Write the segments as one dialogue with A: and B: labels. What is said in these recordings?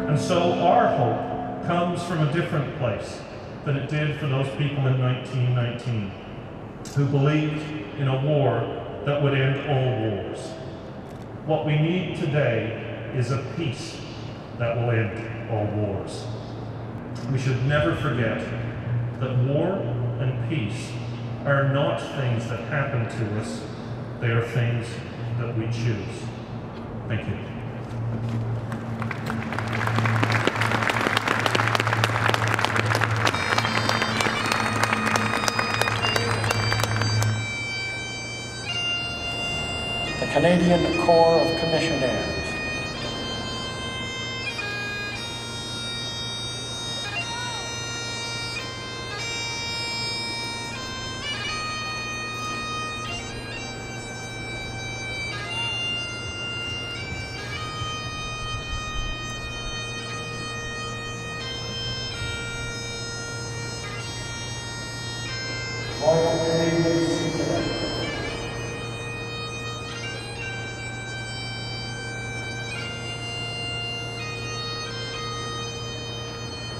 A: And so our hope comes from a different place than it did for those people in 1919 who believed in a war that would end all wars. What we need today is a peace that will end all wars. We should never forget that war and peace are not things that happen to us, they are things that we choose. Thank you.
B: The Canadian Corps of Commissionaires. Royal Canadian Secret.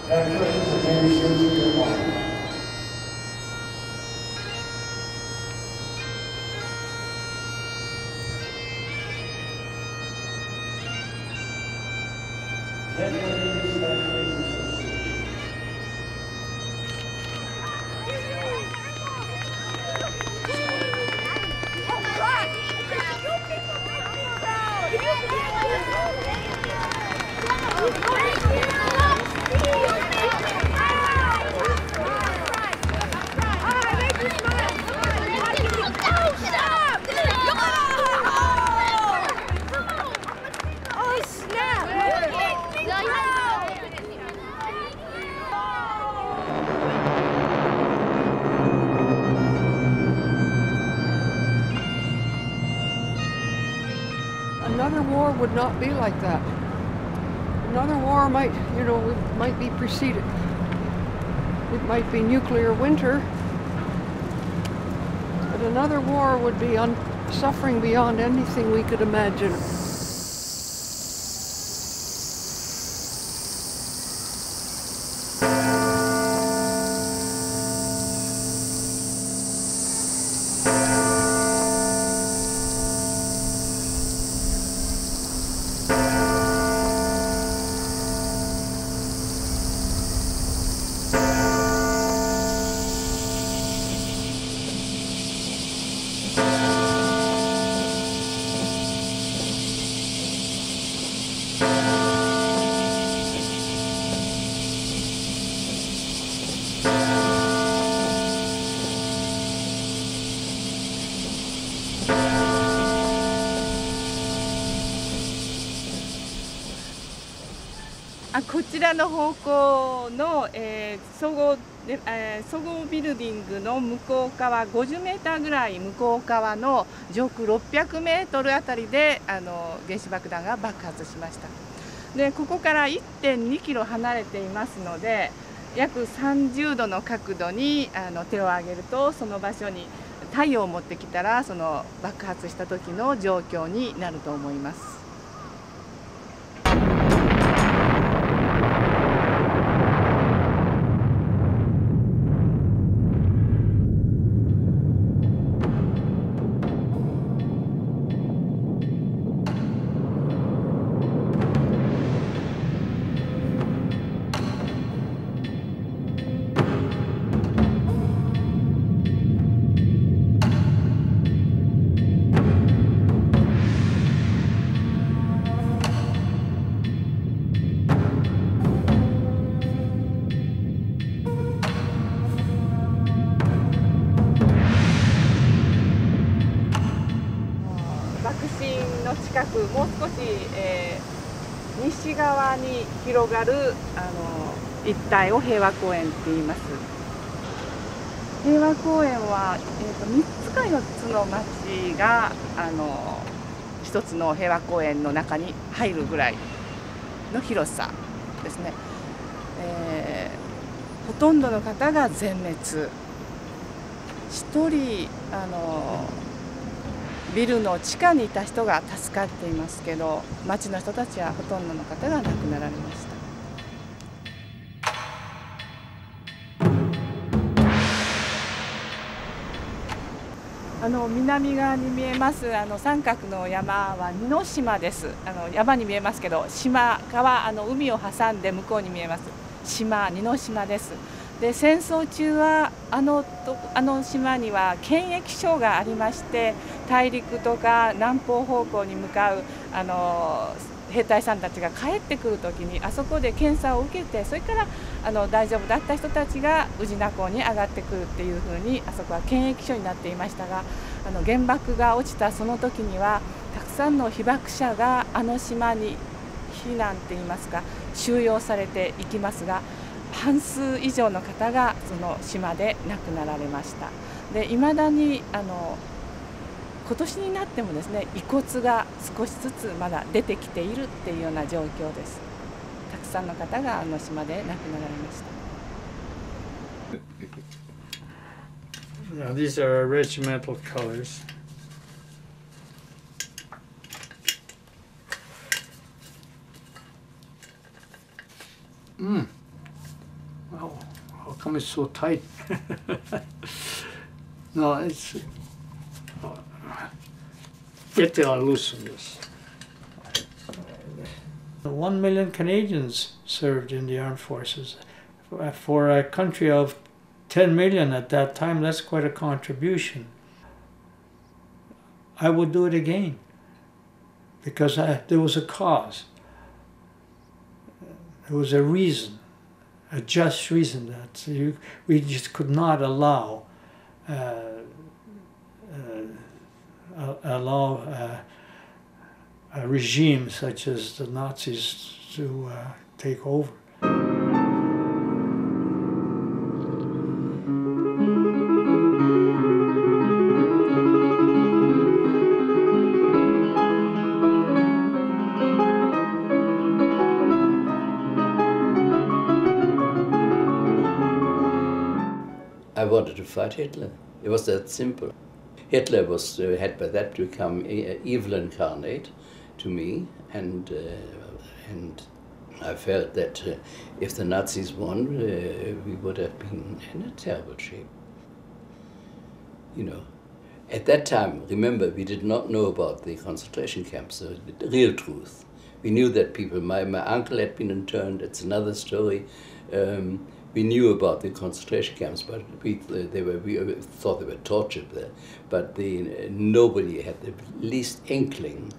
B: Veterans against nuclear war. Veterans Association.
C: Another war would not be like that. Another war might, might be preceded. It might be nuclear winter, but another war would be suffering beyond anything we could imagine.
D: こちらの方向の、総合ビルディングの向こう側50メーターぐらい向こう側の上空600メートルあたりで原子爆弾が爆発しました。でここから 1.2 キロ離れていますので約30度の角度に手を上げるとその場所に太陽を持ってきたらその爆発した時の状況になると思います。近くもう少し、西側に広がる一帯を平和公園って言います。平和公園は、3つか4つの町が1つの平和公園の中に入るぐらいの広さですね。ほとんどの方が全滅。1人ビルの地下にいた人が助かっていますけど、町の人たちはほとんどの方が亡くなられました。南側に見えます三角の山は二の島です。山に見えますけど、島川海を挟んで向こうに見えます島、二の島です。で、戦争中はあの島には検疫所がありまして、大陸とか南方方向に向かう兵隊さんたちが帰ってくるときにあそこで検査を受けて、それから大丈夫だった人たちが宇品港に上がってくるっていうふうに、あそこは検疫所になっていましたが、原爆が落ちたその時にはたくさんの被爆者があの島に避難っていいますか収容されていきますが、半数以上の方がその島で亡くなられました。で、未だに今年になってもですね、遺骨が少しずつまだ出てきているっていうような状況です。たくさんの方があの島で亡くなられました。
E: Now these are regimental colors. Wow, how come it's so tight? No, it's... Get the loosen this. 1 million Canadians served in the armed forces. For a country of 10 million at that time, that's quite a contribution. I would do it again because there was a cause. There was a reason, a just reason that we just could not allow a regime such as the Nazis to take over.
F: I wanted to fight Hitler. It was that simple. Hitler had by that become evil incarnate to me, and I felt that if the Nazis won, we would have been in a terrible shape. You know, at that time, remember, we did not know about the concentration camps, the real truth. We knew that people, my uncle had been interned, it's another story. We knew about the concentration camps, but we thought they were tortured there. But nobody had the least inkling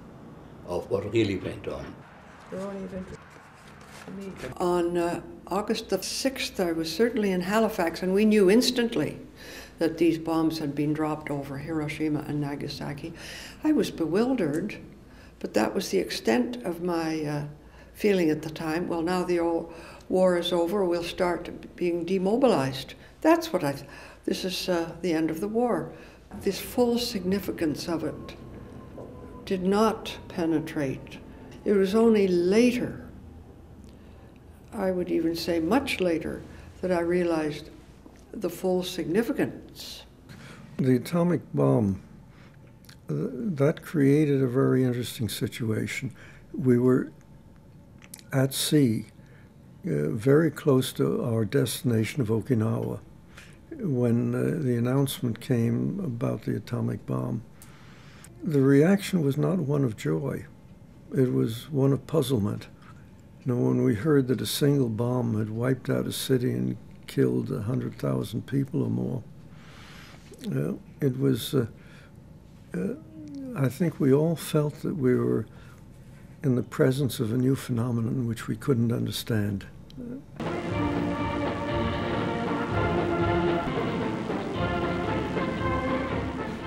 F: of what really went on.
C: On August the 6th, I was certainly in Halifax, and we knew instantly that these bombs had been dropped over Hiroshima and Nagasaki. I was bewildered, but that was the extent of my feeling at the time. Well, now the war is over, we'll start being demobilized. That's what this is the end of the war. This full significance of it did not penetrate. It was only later, I would even say much later, that I realized the full significance.
G: The atomic bomb, that created a very interesting situation. We were at sea, very close to our destination of Okinawa, when the announcement came about the atomic bomb. The reaction was not one of joy. It was one of puzzlement. You know, when we heard that a single bomb had wiped out a city and killed 100,000 people or more, it was, I think we all felt that we were in the presence of a new phenomenon which we couldn't understand.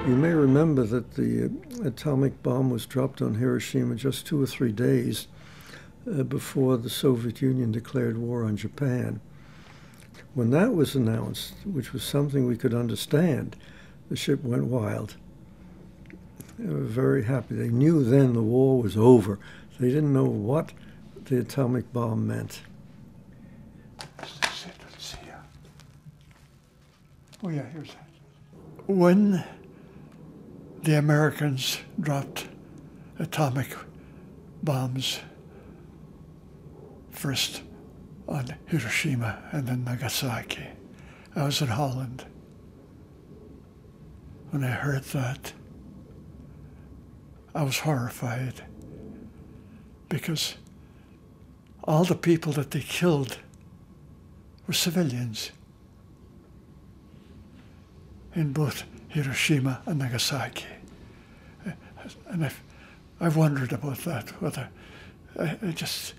G: You may remember that the atomic bomb was dropped on Hiroshima just 2 or 3 days before the Soviet Union declared war on Japan. When that was announced, which was something we could understand, the ship went wild. They were very happy. They knew then the war was over. They didn't know what the atomic bomb meant.
E: Let's see. Oh yeah, here's that. When
H: the Americans dropped atomic bombs first on Hiroshima and then Nagasaki. I was in Holland when I heard that. I was horrified because all the people that they killed were civilians in both Hiroshima and Nagasaki. And I've wondered about that, whether I just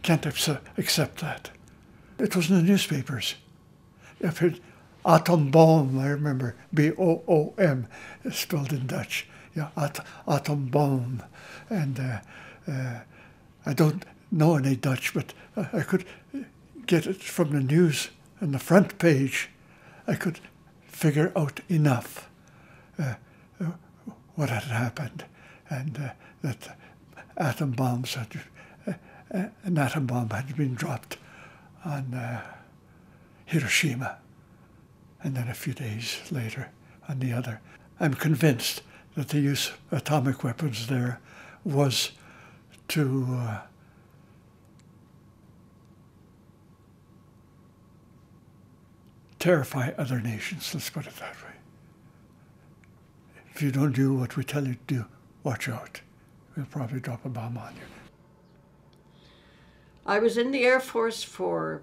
H: can't accept that. It was in the newspapers. I've heard Atombom, I remember, B-O-O-M, spelled in Dutch. Yeah, Atombom. And I don't know any Dutch, but I could get it from the news on the front page. I could figure out enough what had happened, and that an atom bomb had been dropped on Hiroshima, and then a few days later on the other. I'm convinced that the use of atomic weapons there was to terrify other nations, let's put it that way. If you don't do what we tell you to do, watch out. We'll probably drop a bomb on you.
C: I was in the Air Force for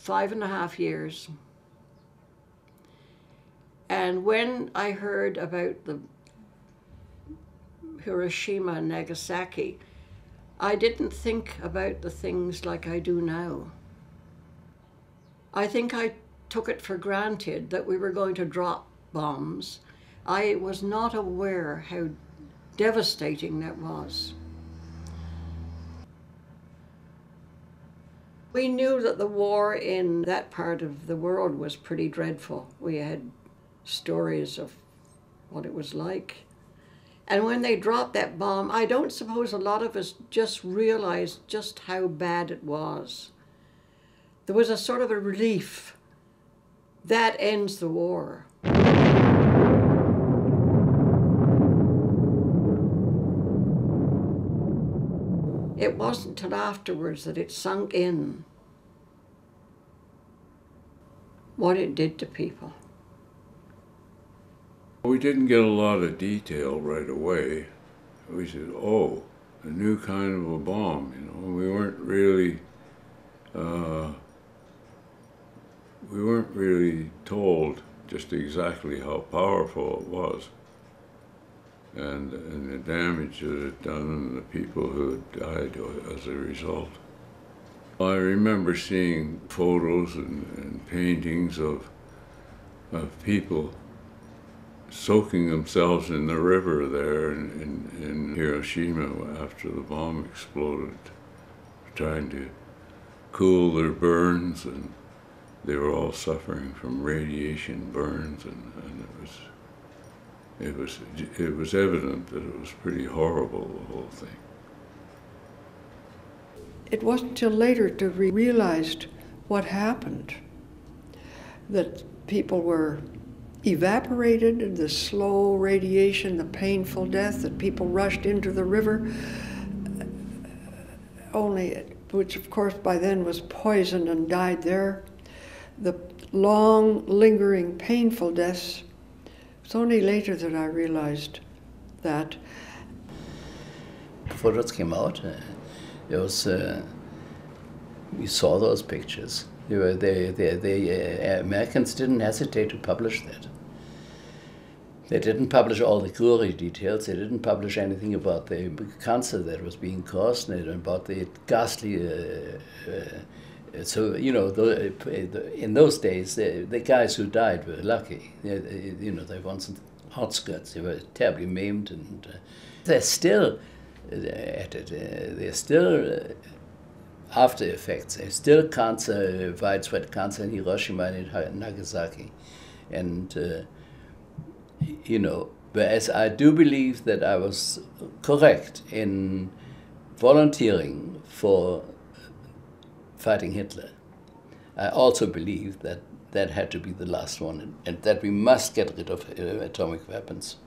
C: 5.5 years. And when I heard about the Hiroshima and Nagasaki, I didn't think about the things like I do now. I think I took it for granted that we were going to drop bombs. I was not aware how devastating that was. We knew that the war in that part of the world was pretty dreadful. We had stories of what it was like. And when they dropped that bomb, I don't suppose a lot of us just realized just how bad it was. There was a sort of a relief. That ends the war. It wasn't till afterwards that it sunk in what it did to people.
I: We didn't get a lot of detail right away. We said, oh, a new kind of a bomb, you know. We weren't really told just exactly how powerful it was, and the damage that it had done and the people who had died as a result. I remember seeing photos and paintings of people soaking themselves in the river there in Hiroshima after the bomb exploded, trying to cool their burns, and they were all suffering from radiation burns, and it was evident that it was pretty horrible, the whole thing.
C: It wasn't till later that we realized what happened, that people were evaporated, the slow radiation, the painful death, that people rushed into the river, which of course by then was poisoned and died there. The long, lingering, painful deaths. It's only later that I realized that.
F: Before it came out, we saw those pictures. The Americans didn't hesitate to publish that. They didn't publish all the gory details. They didn't publish anything about the cancer that was being caused, and about the ghastly. So you know, in those days, the guys who died were lucky. They wanted outskirts. They were terribly maimed, and they're still at it. They're still after effects. There's still cancer, widespread cancer in Hiroshima and in Nagasaki, and. Whereas I do believe that I was correct in volunteering for fighting Hitler, I also believe that that had to be the last one, and that we must get rid of atomic weapons,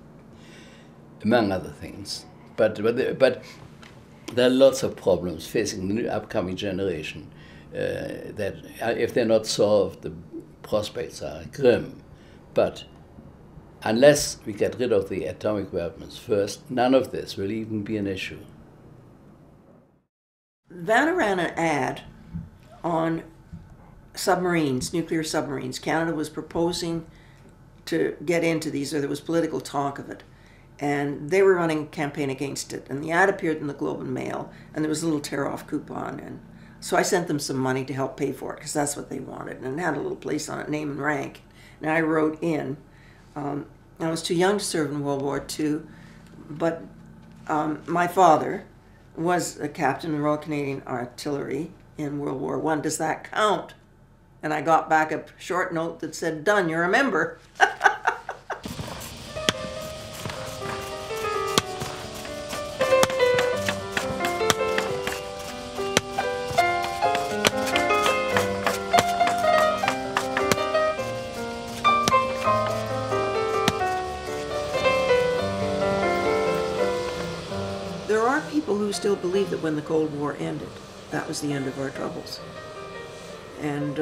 F: among other things. But there are lots of problems facing the new upcoming generation that, if they're not solved, the prospects are grim. But unless we get rid of the atomic weapons first, none of this will even be an issue.
J: Vanw ran an ad on submarines, nuclear submarines. Canada was proposing to get into these, or there was political talk of it. And they were running a campaign against it. And the ad appeared in the Globe and Mail, and there was a little tear-off coupon. And so I sent them some money to help pay for it, because that's what they wanted. And it had a little place on it, name and rank. And I wrote in. I was too young to serve in World War II, but my father was a captain in Royal Canadian Artillery in World War I. Does that count? And I got back a short note that said, "Done, you're a member." There are people who still believe that when the Cold War ended, that was the end of our troubles. And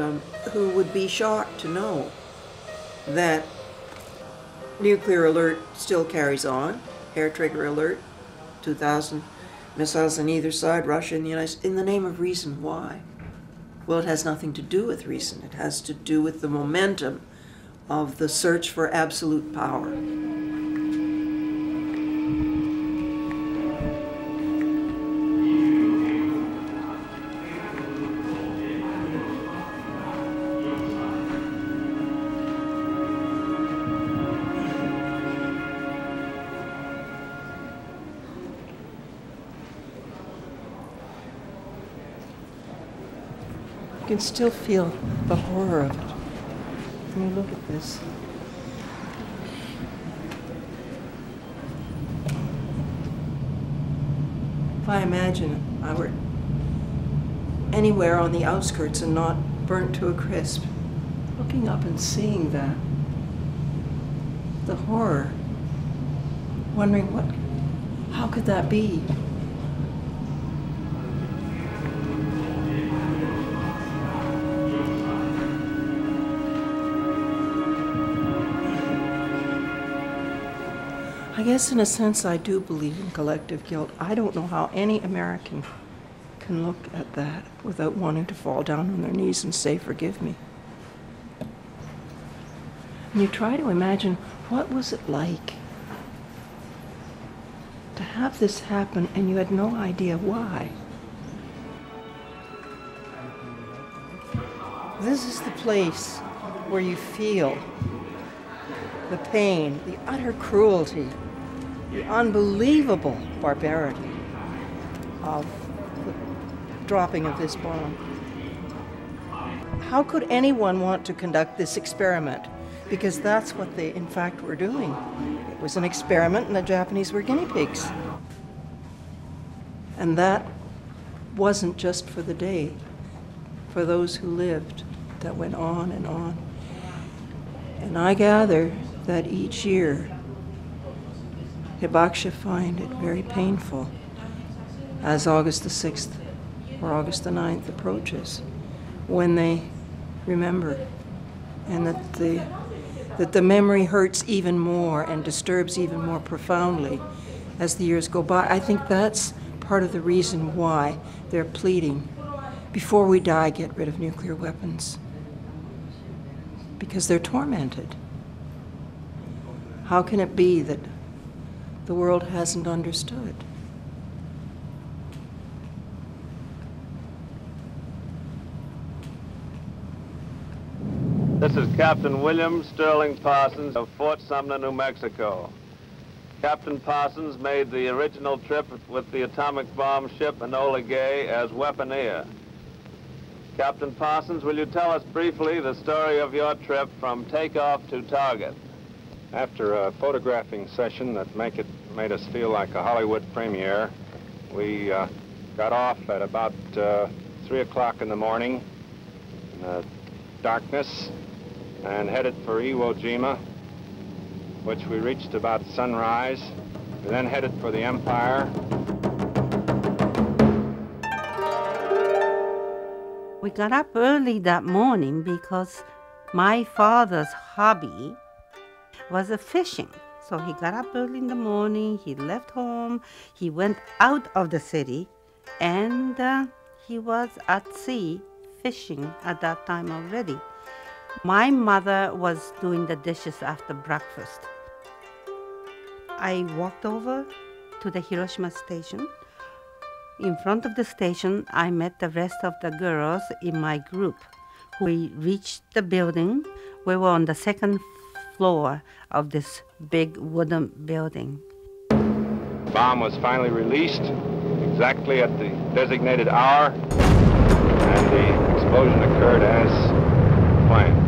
J: who would be shocked to know that nuclear alert still carries on, air trigger alert, 2,000 missiles on either side, Russia and the United States, in the name of reason. Why? Well, it has nothing to do with reason. It has to do with the momentum of the search for absolute power. You can still feel the horror of it. When you look at this. If I imagine I were anywhere on the outskirts and not burnt to a crisp, looking up and seeing that, the horror, wondering how could that be? I guess in a sense I do believe in collective guilt. I don't know how any American can look at that without wanting to fall down on their knees and say, "Forgive me." And you try to imagine, what was it like to have this happen and you had no idea why? This is the place where you feel the pain, the utter cruelty, the unbelievable barbarity of the dropping of this bomb. How could anyone want to conduct this experiment? Because that's what they, in fact, were doing. It was an experiment, and the Japanese were guinea pigs. And that wasn't just for the day, for those who lived. That went on and on. And I gather that each year, Hibakusha find it very painful as August the 6th or August the 9th approaches, when they remember, and that the memory hurts even more and disturbs even more profoundly as the years go by. I think that's part of the reason why they're pleading, before we die, get rid of nuclear weapons. Because they're tormented. How can it be that the world hasn't understood?
K: This is Captain William Sterling Parsons of Fort Sumner, New Mexico. Captain Parsons made the original trip with the atomic bomb ship Enola Gay as weaponeer. Captain Parsons, will you tell us briefly the story of your trip from takeoff to target?
L: After a photographing session that made us feel like a Hollywood premiere, we got off at about 3 o'clock in the morning in the darkness, and headed for Iwo Jima, which we reached about sunrise. We then headed for the Empire.
M: We got up early that morning because my father's hobby was fishing. So he got up early in the morning, he left home, he went out of the city, and he was at sea fishing at that time already. My mother was doing the dishes after breakfast. I walked over to the Hiroshima station. In front of the station, I met the rest of the girls in my group. We reached the building. We were on the second floor of this big wooden building.
L: The bomb was finally released exactly at the designated hour, and the explosion occurred as planned.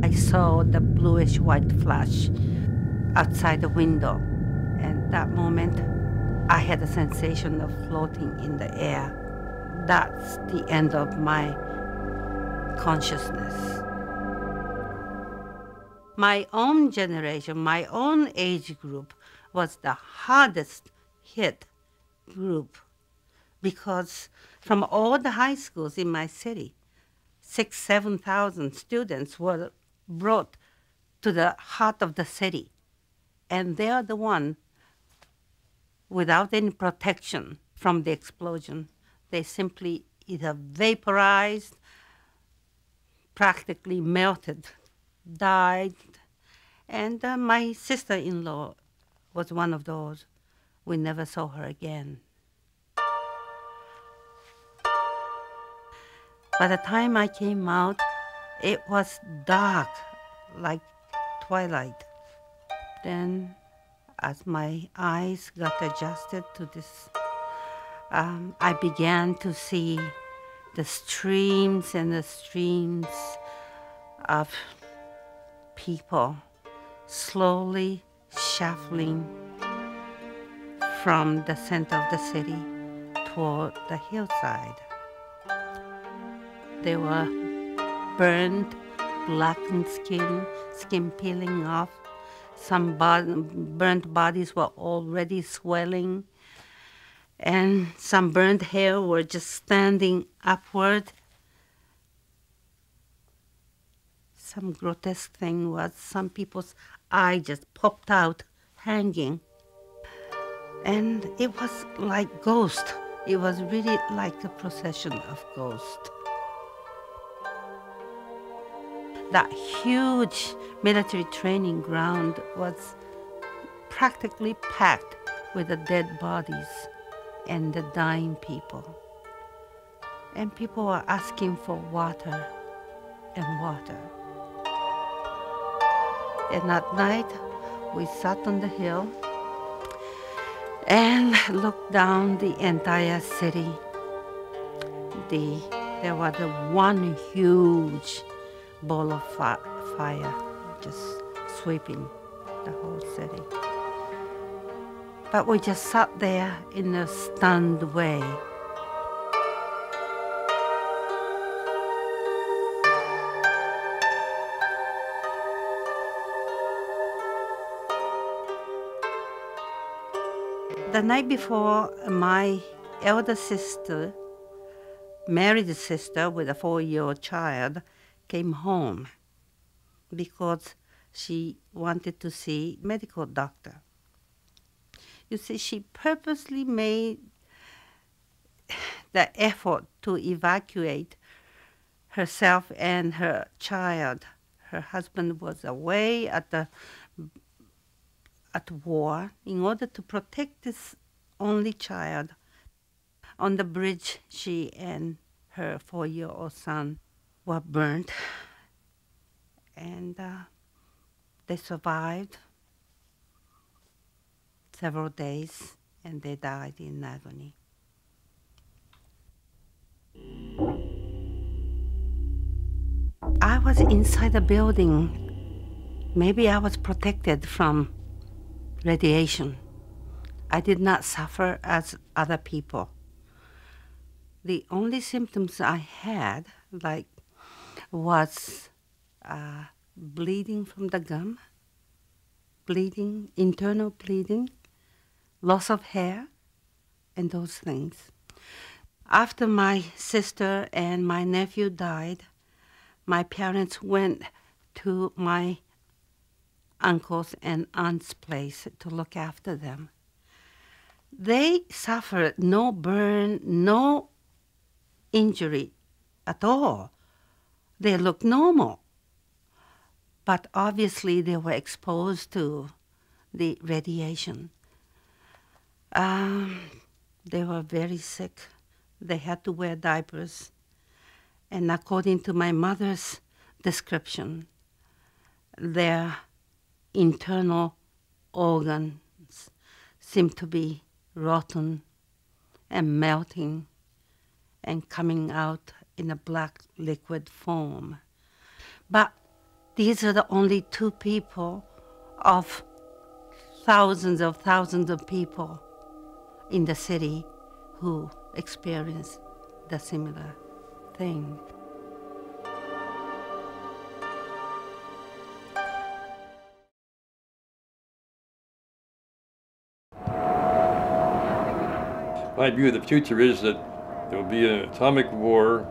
M: I saw the bluish-white flash outside the window, and that moment I had a sensation of floating in the air. That's the end of my consciousness. My own generation, my own age group was the hardest hit group because from all the high schools in my city, 6,000-7,000 students were brought to the heart of the city. And they are the one without any protection from the explosion. They simply either vaporized, practically melted, died. And my sister-in-law was one of those. We never saw her again. By the time I came out, it was dark, like twilight. Then, as my eyes got adjusted to this, I began to see the streams and the streams of people slowly shuffling from the center of the city toward the hillside. They were burned, blackened skin peeling off. Some burnt bodies were already swelling, and some burnt hair were just standing upward. Some grotesque thing was some people's eye just popped out, hanging. And it was like ghost. It was really like a procession of ghosts. That huge military training ground was practically packed with the dead bodies and the dying people. And people were asking for water and water. And at night, we sat on the hill and looked down the entire city. There was one huge ball of fire just sweeping the whole city. But we just sat there in a stunned way. The night before, my elder sister, married sister with a 4-year-old child, came home because she wanted to see a medical doctor. You see, she purposely made the effort to evacuate herself and her child. Her husband was away at war in order to protect this only child. On the bridge, she and her 4-year-old son were burnt, and they survived several days, and they died in agony. I was inside the building. Maybe I was protected from radiation. I did not suffer as other people. The only symptoms I had, was bleeding from the gum, bleeding, internal bleeding, loss of hair, and those things. After my sister and my nephew died, my parents went to my uncle's and aunt's place to look after them. They suffered no burn, no injury at all. They looked normal. But obviously they were exposed to the radiation. They were very sick. They had to wear diapers. And according to my mother's description, their internal organs seemed to be rotten and melting and coming out in a black liquid form. But these are the only 2 people of thousands of people in the city who experienced the similar thing.
N: My view of the future is that there will be an atomic war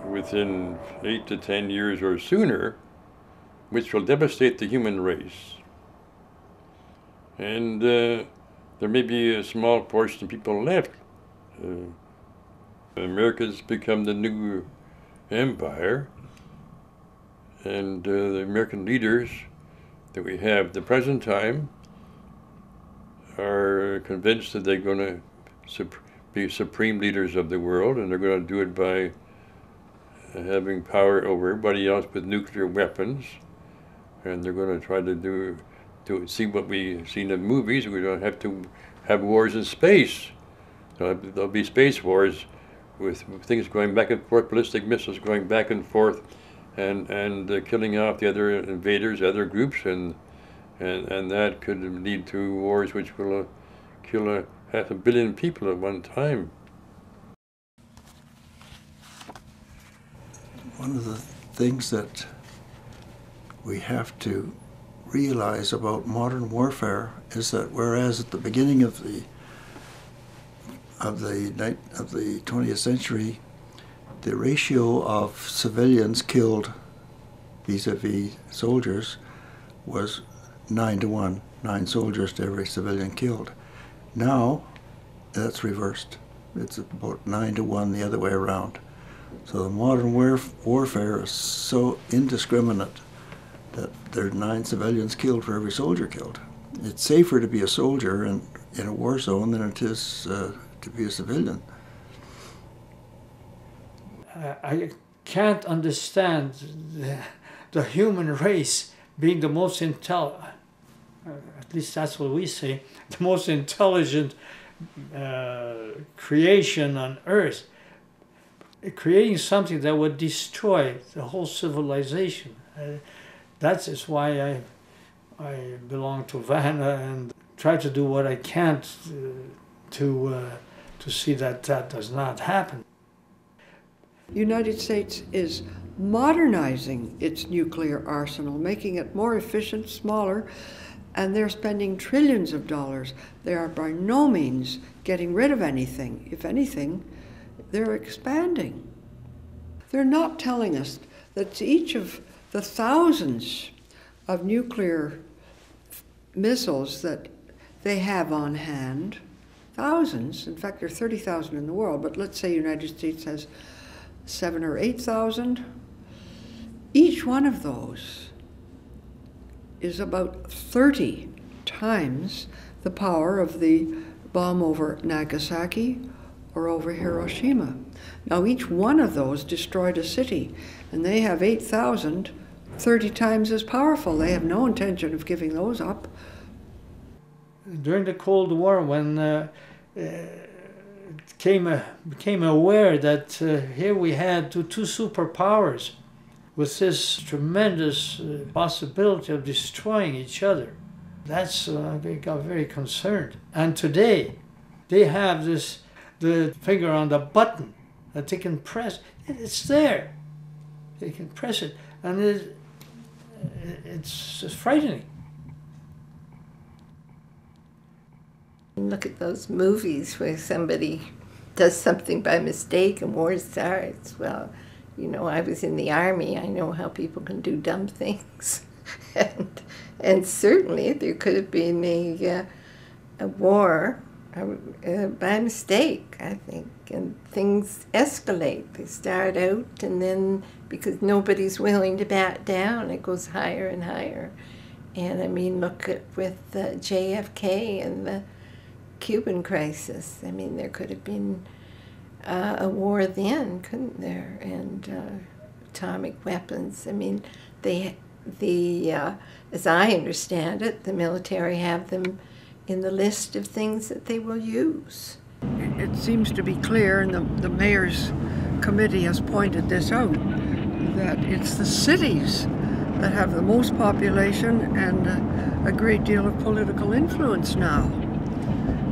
N: within 8 to 10 years or sooner, which will devastate the human race. And there may be a small portion of people left. America's become the new empire, and the American leaders that we have at the present time are convinced that they're going to be supreme leaders of the world, and they're going to do it by having power over everybody else with nuclear weapons, and they're going to try to see what we see in the movies. We don't have to have wars in space. There'll be space wars with things going back and forth, ballistic missiles going back and forth, and killing off the other invaders, other groups, and that could lead to wars which will kill 500 million people at one time.
G: One of the things that we have to realize about modern warfare is that whereas at the beginning of the 20th century, the ratio of civilians killed vis-a-vis soldiers was 9 to 1, 9 soldiers to every civilian killed. Now, that's reversed. It's about 9 to 1 the other way around. So the modern warfare is so indiscriminate that there are 9 civilians killed for every soldier killed. It's safer to be a soldier in a war zone than it is to be a civilian.
E: I can't understand the human race being the most intelligent, at least that's what we say, the most intelligent creation on Earth, creating something that would destroy the whole civilization. That is why I belong to Vanw and try to do what I can to see that that does not happen.
C: The United States is modernizing its nuclear arsenal, making it more efficient, smaller, and they're spending trillions of dollars. They are by no means getting rid of anything. If anything, they're expanding. They're not telling us that each of the thousands of nuclear missiles that they have on hand, thousands, in fact there are 30,000 in the world, but let's say the United States has 7,000 or 8,000, each one of those is about 30 times the power of the bomb over Nagasaki or over Hiroshima. Now each one of those destroyed a city, and they have 8,000, 30 times as powerful. They have no intention of giving those up.
E: During the Cold War, when became aware that here we had two superpowers with this tremendous possibility of destroying each other, they got very concerned. And today, they have the finger on the button that they can press. It's there. They can press it, and it's just frightening.
O: Look at those movies where somebody does something by mistake and war starts. Well, you know, I was in the Army. I know how people can do dumb things. and certainly there could have been a war by mistake, I think. And things escalate. They start out, and then because nobody's willing to back down, it goes higher and higher. And I mean, look at with JFK and the Cuban crisis. I mean, there could have been a war then, couldn't there? And atomic weapons. I mean, as I understand it, the military have them in the list of things that they will use.
C: It seems to be clear, and the mayor's committee has pointed this out, that it's the cities that have the most population and a great deal of political influence now.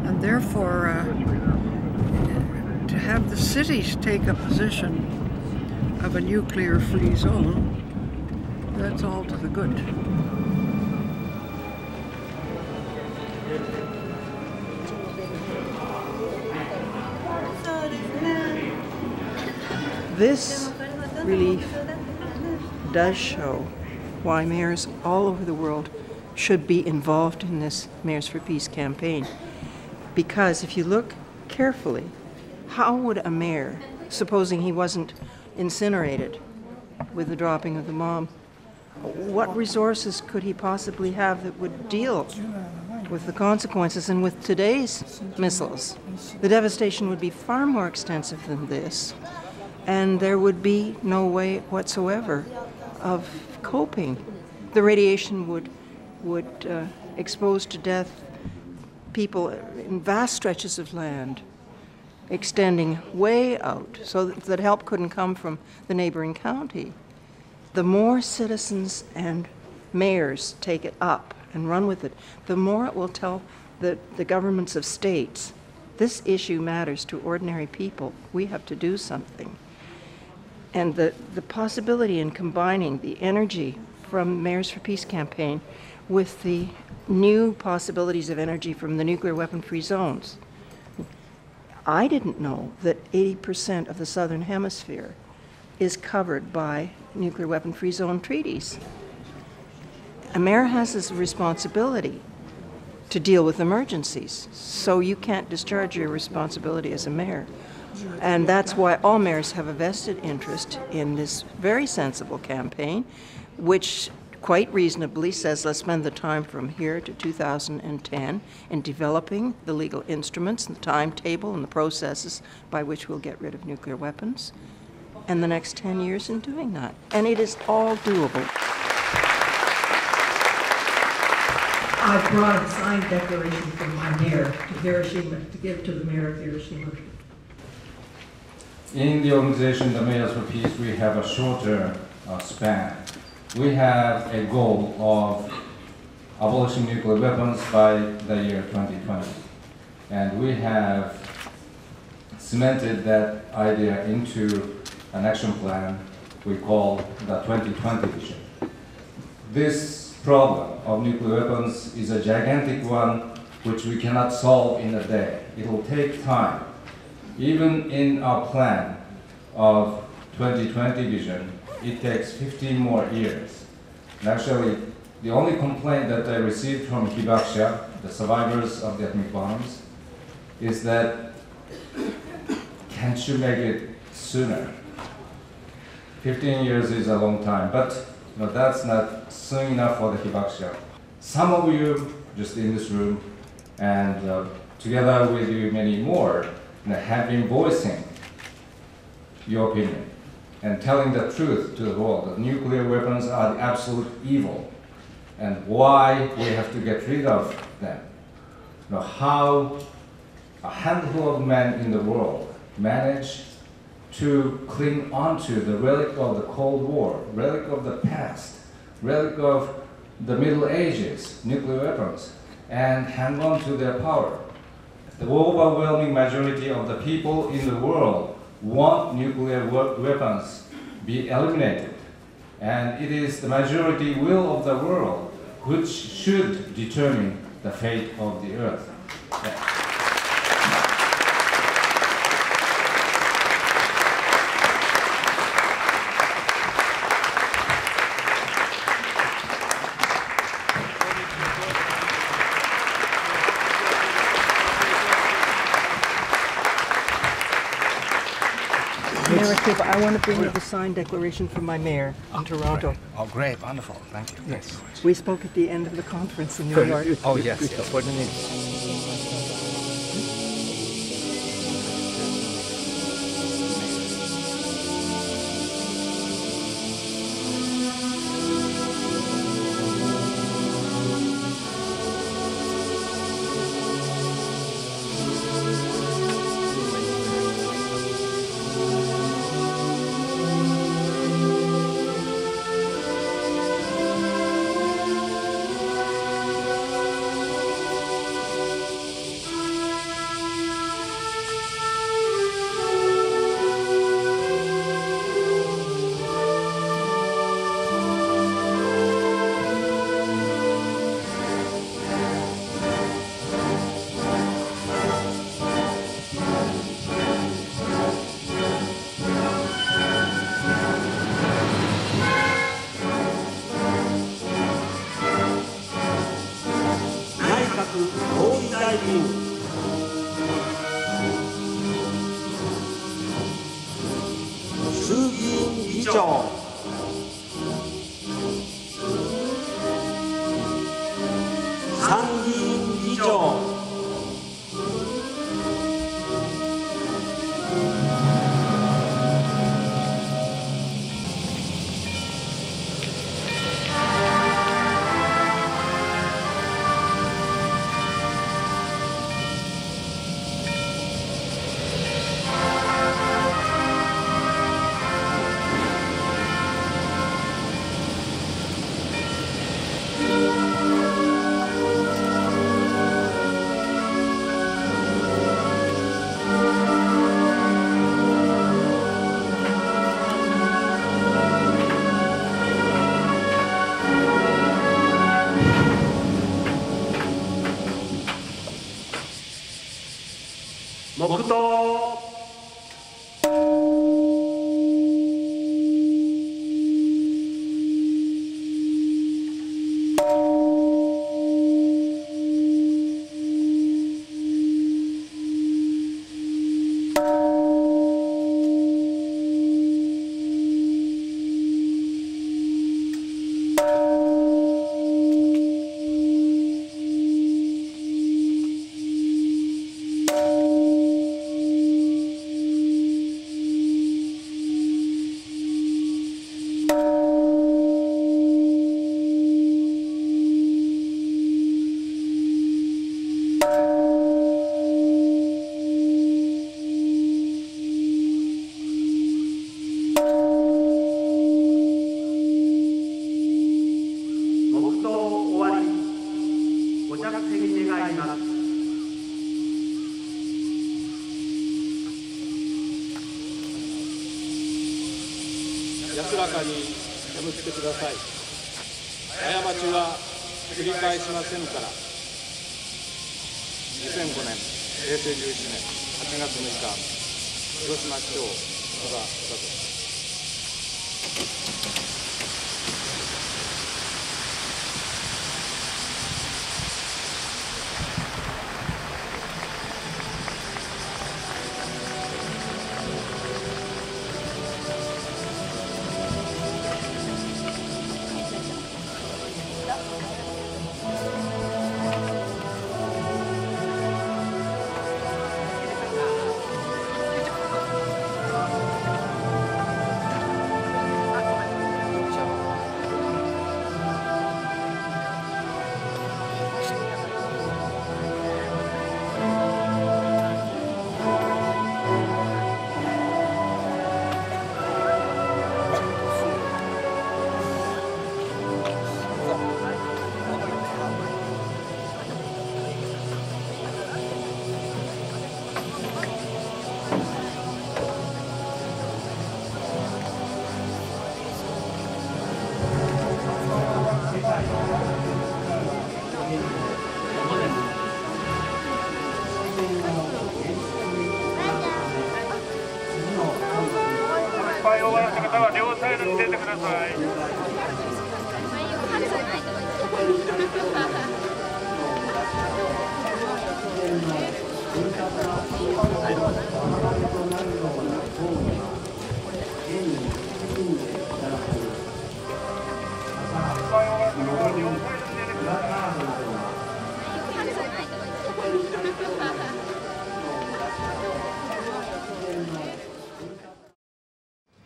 C: And therefore, to have the cities take a position of a nuclear-free zone, that's all to the good.
J: This relief does show why mayors all over the world should be involved in this Mayors for Peace campaign. Because if you look carefully, how would a mayor, supposing he wasn't incinerated with the dropping of the bomb, what resources could he possibly have that would deal with the consequences? And with today's missiles, the devastation would be far more extensive than this, and there would be no way whatsoever of coping. The radiation would expose to death people in vast stretches of land, extending way out, so that help couldn't come from the neighboring county. The more citizens and mayors take it up and run with it, the more it will tell the governments of states, this issue matters to ordinary people. We have to do something. And the possibility in combining the energy from Mayors for Peace campaign with the new possibilities of energy from the nuclear weapon-free zones. I didn't know that 80% of the southern hemisphere is covered by nuclear weapon-free zone treaties. A mayor has this responsibility to deal with emergencies, so you can't discharge your responsibility as a mayor. And that's why all mayors have a vested interest in this very sensible campaign, which quite reasonably says let's spend the time from here to 2010 in developing the legal instruments and the timetable and the processes by which we'll get rid of nuclear weapons, and the next 10 years in doing that. And it is all doable.
P: I brought a signed declaration from my mayor to Hiroshima to give to the mayor of Hiroshima.
Q: In the organization, the Mayors for Peace, we have a shorter span. We have a goal of abolishing nuclear weapons by the year 2020. And we have cemented that idea into an action plan we call the 2020 vision. This problem of nuclear weapons is a gigantic one which we cannot solve in a day. It will take time. Even in our plan of 2020 vision, it takes 15 more years. And actually, the only complaint that I received from Hibakusha, the survivors of the atomic bombs, is that, can't you make it sooner? 15 years is a long time, but that's not soon enough for the Hibakusha. Some of you, just in this room, and together with you many more, have been voicing your opinion and telling the truth to the world that nuclear weapons are the absolute evil and why we have to get rid of them. How a handful of men in the world manage to cling onto the relic of the Cold War, relic of the past, relic of the Middle Ages, nuclear weapons, and hang on to their power. The overwhelming majority of the people in the world want nuclear weapons be eliminated. And it is the majority will of the world which should determine the fate of the earth.
R: Mayor Akiba, I want to bring you the signed declaration from my mayor in Toronto.
S: Great. Oh, great. Wonderful. Thank you.
R: Yes. We spoke at the end of the conference in New York.
S: Oh, yes. Yes.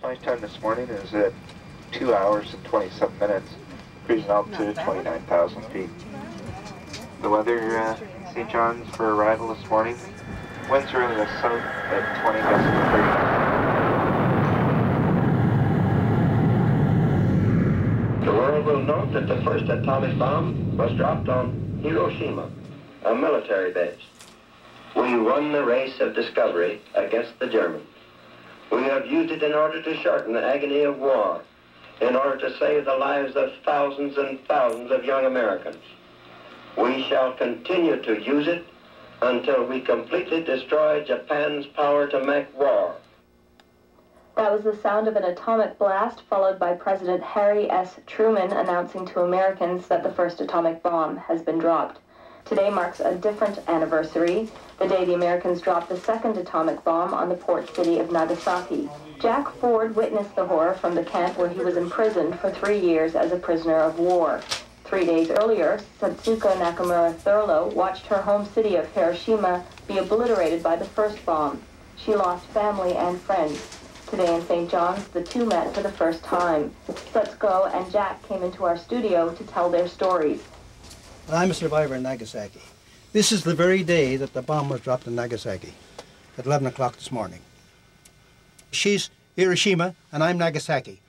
L: Flight time this morning is at 2 hours and 27 minutes, cruising altitude 29,000 feet. The weather, St. John's for arrival this morning. Winds are in the south at 20 gusts per 30.
T: The world will note that the first atomic bomb was dropped on Hiroshima, a military base. We won the race of discovery against the Germans. We have used it in order to shorten the agony of war, in order to save the lives of thousands and thousands of young Americans. We shall continue to use it until we completely destroy Japan's power to make war.
U: That was the sound of an atomic blast, followed by President Harry S. Truman announcing to Americans that the first atomic bomb has been dropped. Today marks a different anniversary, the day the Americans dropped the second atomic bomb on the port city of Nagasaki. Jack Ford witnessed the horror from the camp where he was imprisoned for 3 years as a prisoner of war. 3 days earlier, Satsuko Nakamura Thurlow watched her home city of Hiroshima be obliterated by the first bomb. She lost family and friends. Today in St. John's, the two met for the first time. Satsuko and Jack came into our studio to tell their stories.
S: I'm a survivor in Nagasaki. This is the very day that the bomb was dropped in Nagasaki, at 11 o'clock this morning. She's Hiroshima and I'm Nagasaki,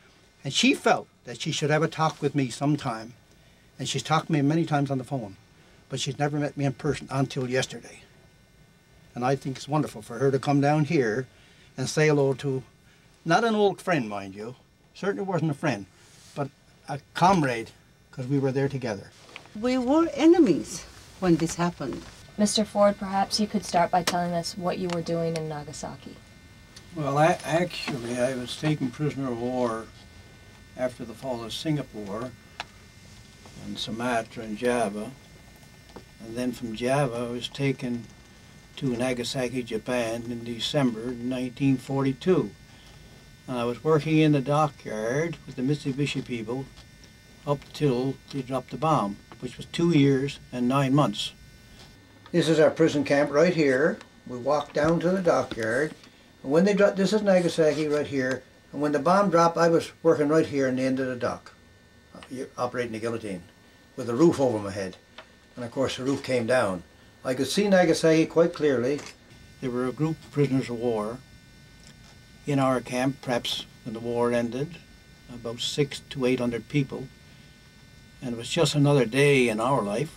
S: and she felt that she should have a talk with me sometime, and she's talked to me many times on the phone, but she's never met me in person until yesterday. And I think it's wonderful for her to come down here and say hello to, not an old friend, mind you, certainly wasn't a friend, but a comrade, because we were there together.
M: We were enemies when this happened.
V: Mr. Ford, perhaps you could start by telling us what you were doing in Nagasaki.
S: Well, actually, I was taken prisoner of war after the fall of Singapore and Sumatra and Java. And then from Java, I was taken to Nagasaki, Japan in December 1942. And I was working in the dockyard with the Mitsubishi people up till they dropped the bomb, which was 2 years and 9 months. This is our prison camp right here. We walked down to the dockyard. And when they dropped, this is Nagasaki right here. And when the bomb dropped, I was working right here in the end of the dock, operating the guillotine, with a roof over my head. And of course the roof came down. I could see Nagasaki quite clearly. There were a group of prisoners of war in our camp, perhaps when the war ended, about 600 to 800 people. And it was just another day in our life.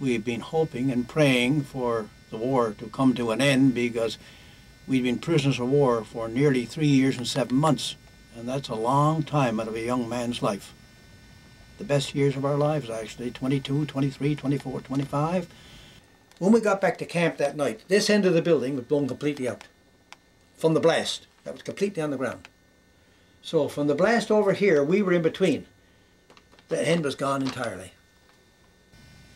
S: We had been hoping and praying for the war to come to an end because we'd been prisoners of war for nearly 3 years and 7 months. And that's a long time out of a young man's life. The best years of our lives, actually, 22, 23, 24, 25. When we got back to camp that night, this end of the building was blown completely out from the blast. That was completely on the ground. So from the blast over here, we were in between. The end was gone entirely.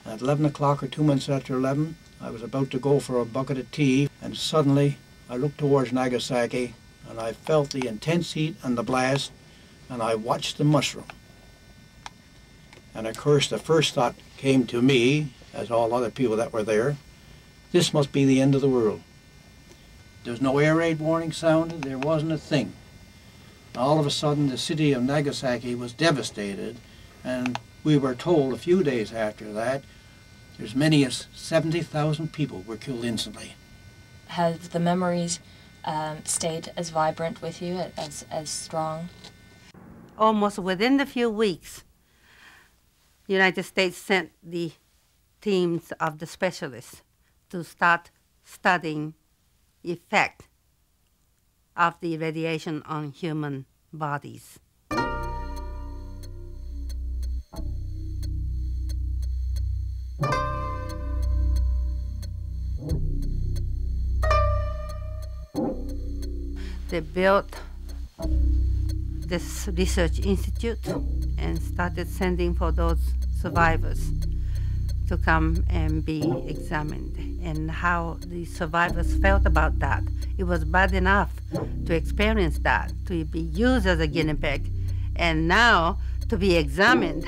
S: At 11 o'clock or 2 minutes after 11, I was about to go for a bucket of tea, and suddenly I looked towards Nagasaki, and I felt the intense heat and the blast, and I watched the mushroom. And of course the first thought came to me, as all other people that were there, this must be the end of the world. There's no air raid warning sounded, there wasn't a thing. All of a sudden the city of Nagasaki was devastated, and we were told a few days after that as many as 70,000 people were killed instantly.
V: Have the memories stayed as vibrant with you, as strong?
M: Almost within a few weeks, the United States sent the teams of the specialists to start studying the effect of the radiation on human bodies. they built this research institute and started sending for those survivors to come and be examined, and how the survivors felt about that. It was bad enough to experience that, to be used as a guinea pig, and now to be examined.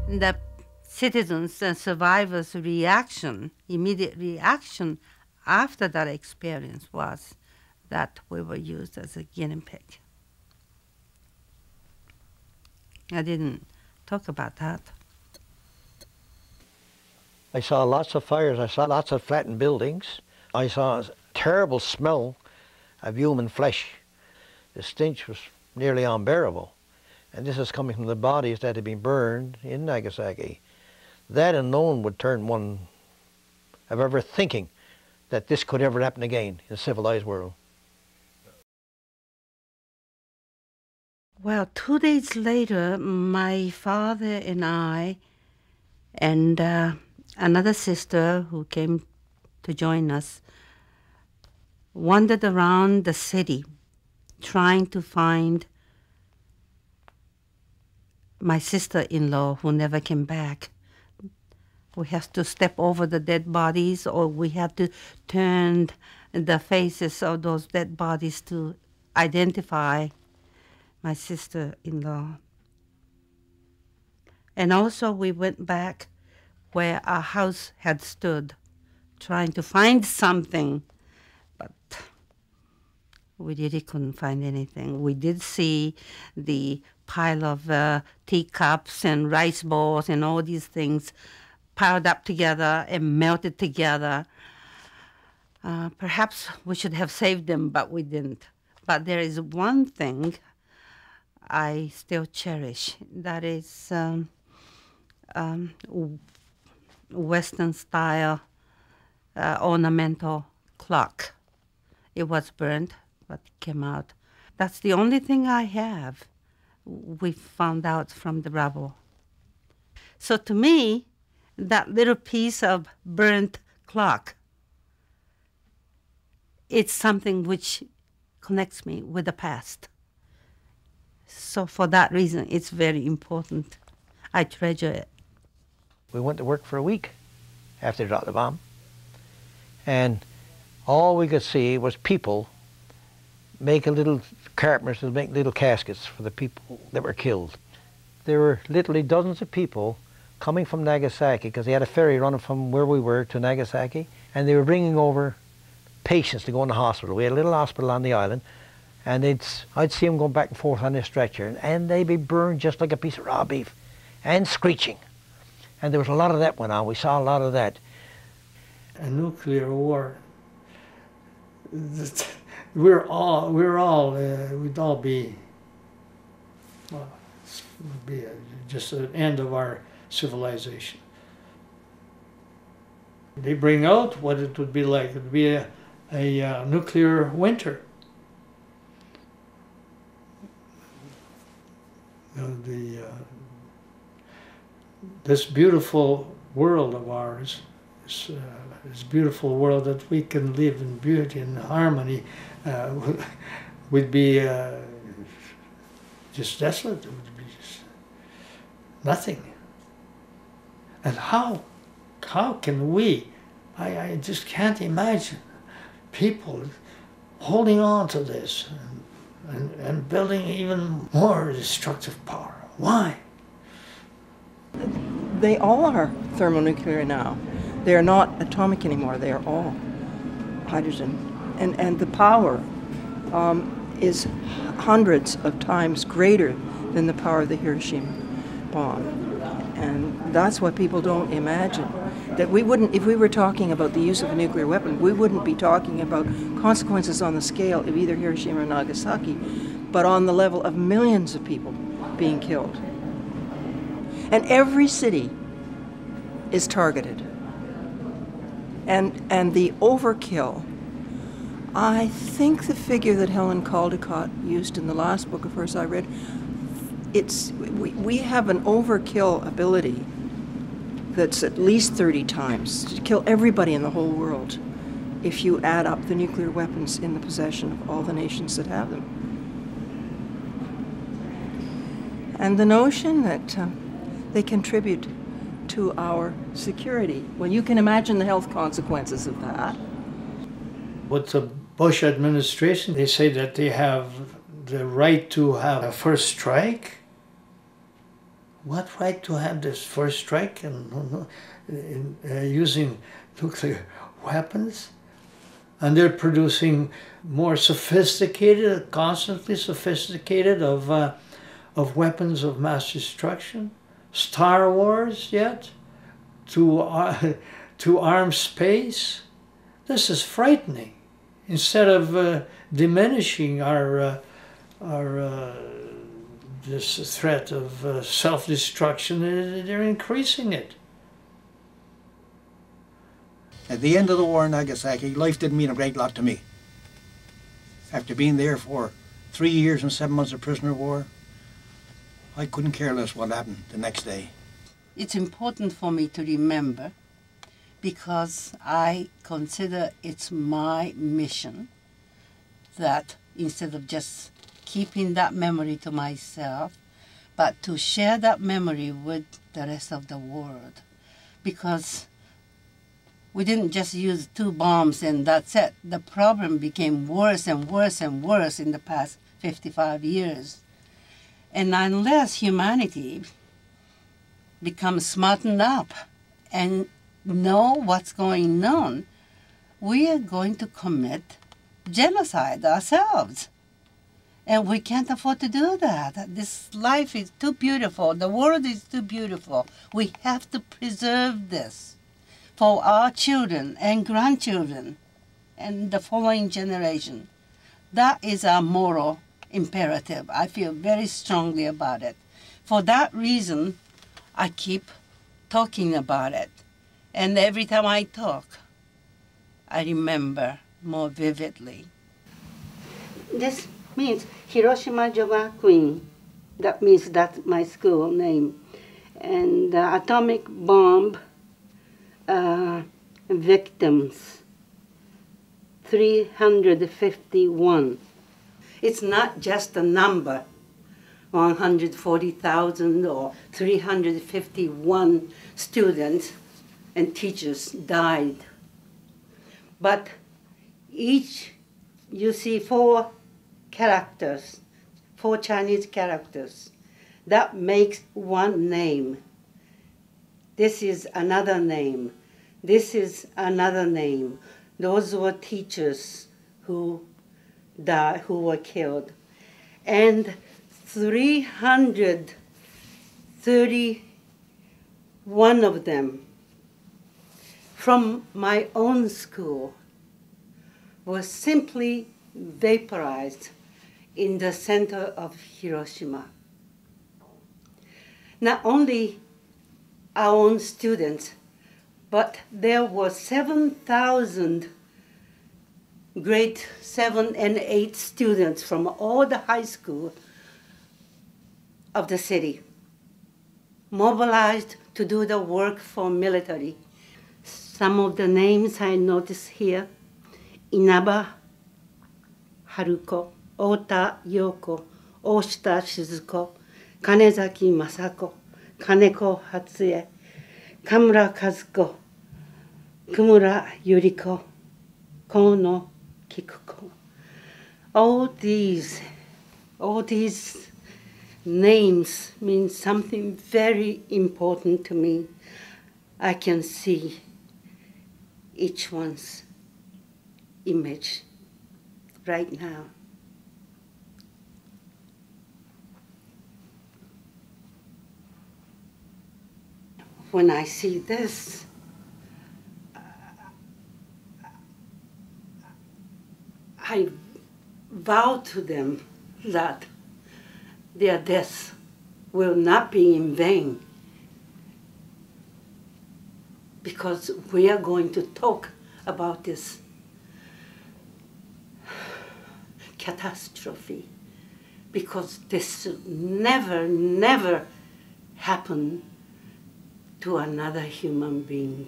M: The citizens and survivors' reaction, immediate reaction after that experience was that we were used as a guinea pig. I didn't talk about that.
A: I saw lots of fires. I saw lots of flattened buildings. I saw a terrible smell of human flesh. The stench was nearly unbearable. And this is coming from the bodies that had been burned in Nagasaki. That alone would turn one of ever thinking that this could ever happen again in a civilized world.
M: Well, 2 days later, my father and I and another sister who came to join us wandered around the city trying to find my sister-in-law who never came back. We have to step over the dead bodies, or we have to turn the faces of those dead bodies to identify my sister-in-law. And also we went back where our house had stood, trying to find something, but we really couldn't find anything. We did see the pile of teacups and rice bowls and all these things piled up together and melted together. Perhaps we should have saved them, but we didn't. But there is one thing I still cherish. That is Western style ornamental clock. It was burnt, but it came out. That's the only thing I have. We found out from the rubble. So to me, that little piece of burnt clock, it's something which connects me with the past. So for that reason, it's very important. I treasure it.
A: We went to work for a week after they dropped the bomb. And all we could see was people making little carpenters to make little caskets for the people that were killed. There were literally dozens of people coming from Nagasaki, because they had a ferry running from where we were to Nagasaki, and they were bringing over patients to go in the hospital. We had a little hospital on the island, and I'd see them going back and forth on this stretcher, and they'd be burned just like a piece of raw beef, and screeching. And there was a lot of that went on. We saw a lot of that.
E: A nuclear war, we'd all be, well, it would be just an end of our civilization. They bring out what it would be like. It would be a nuclear winter. This beautiful world of ours, this beautiful world that we can live in beauty and harmony, would be just desolate. It would be just nothing. And how can we? I just can't imagine people holding on to this and building even more destructive power. Why?
R: They all are thermonuclear now. They are not atomic anymore. They are all hydrogen. And the power is hundreds of times greater than the power of the Hiroshima bomb. And that's what people don't imagine. That we wouldn't, if we were talking about the use of a nuclear weapon, we wouldn't be talking about consequences on the scale of either Hiroshima or Nagasaki, but on the level of millions of people being killed. And every city is targeted. And the overkill, I think the figure that Helen Caldecott used in the last book of hers I read, we have an overkill ability that's at least 30 times, to kill everybody in the whole world, if you add up the nuclear weapons in the possession of all the nations that have them. And the notion that they contribute to our security. Well, you can imagine the health consequences of that.
E: With the Bush administration, they say that they have the right to have a first strike. What right to have this first strike and using nuclear weapons? And they're producing more sophisticated, constantly sophisticated of weapons of mass destruction. Star Wars yet? To arm space? This is frightening. Instead of diminishing this threat of self-destruction, they're increasing it.
S: At the end of the war in Nagasaki, life didn't mean a great lot to me. After being there for 3 years and 7 months of prisoner of war, I couldn't care less what happened the next day.
M: It's important for me to remember because I consider it's my mission that instead of just keeping that memory to myself, but to share that memory with the rest of the world. Because we didn't just use 2 bombs and that's it. The problem became worse and worse and worse in the past 55 years. And unless humanity becomes smartened up and know what's going on, we are going to commit genocide ourselves. And we can't afford to do that. This life is too beautiful. The world is too beautiful. We have to preserve this for our children and grandchildren and the following generation. That is our moral imperative. I feel very strongly about it. For that reason, I keep talking about it. And every time I talk, I remember more vividly. This means Hiroshima Jogakuin. That means that's my school name. And the atomic bomb victims, 351. It's not just a number, 140,000 or 351 students and teachers died. But each, you see 4 characters, 4 Chinese characters. That makes one name. This is another name. This is another name. Those were teachers who died, who were killed. And 331 of them from my own school were simply vaporized in the center of Hiroshima. Not only our own students, but there were 7,000 grade 7 and 8 students from all the high schools of the city, mobilized to do the work for military. Some of the names I notice here: Inaba Haruko, Ota Yoko, Oshita Shizuko, Kanezaki Masako, Kaneko Hatsue, Kamura Kazuko, Kumura Yuriko, Kono Kikuko. All these names mean something very important to me. I can see each one's image right now. When I see this, I vow to them that their deaths will not be in vain, because we are going to talk about this catastrophe, because this should never, never happen to another human being.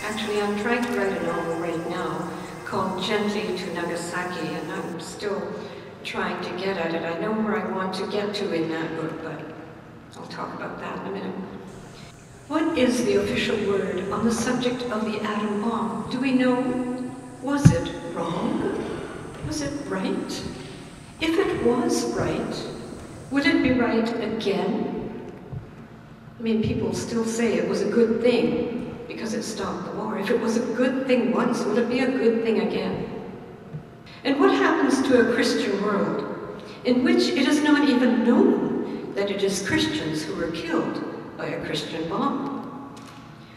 B: Actually, I'm trying to write a novel right now called Gently to Nagasaki, and I'm still trying to get at it. I know where I want to get to in that book, but I'll talk about that in a minute. What is the official word on the subject of the atom bomb? Do we know? Was it wrong? Was it right? If it was right, would it be right again? I mean, people still say it was a good thing because it stopped the war. If it was a good thing once, would it be a good thing again? And what happens to a Christian world in which it is not even known that it is Christians who were killed by a Christian bomb?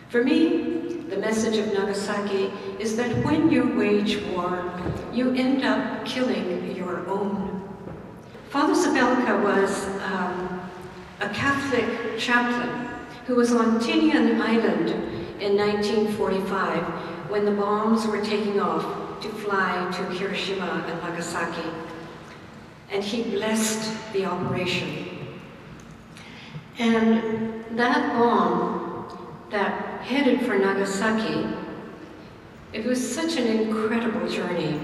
B: For me, the message of Nagasaki is that when you wage war, you end up killing your own. Father Zabelka was a Catholic chaplain who was on Tinian Island in 1945 when the bombs were taking off to fly to Hiroshima and Nagasaki. And he blessed the operation. And that bomb that headed for Nagasaki, it was such an incredible journey.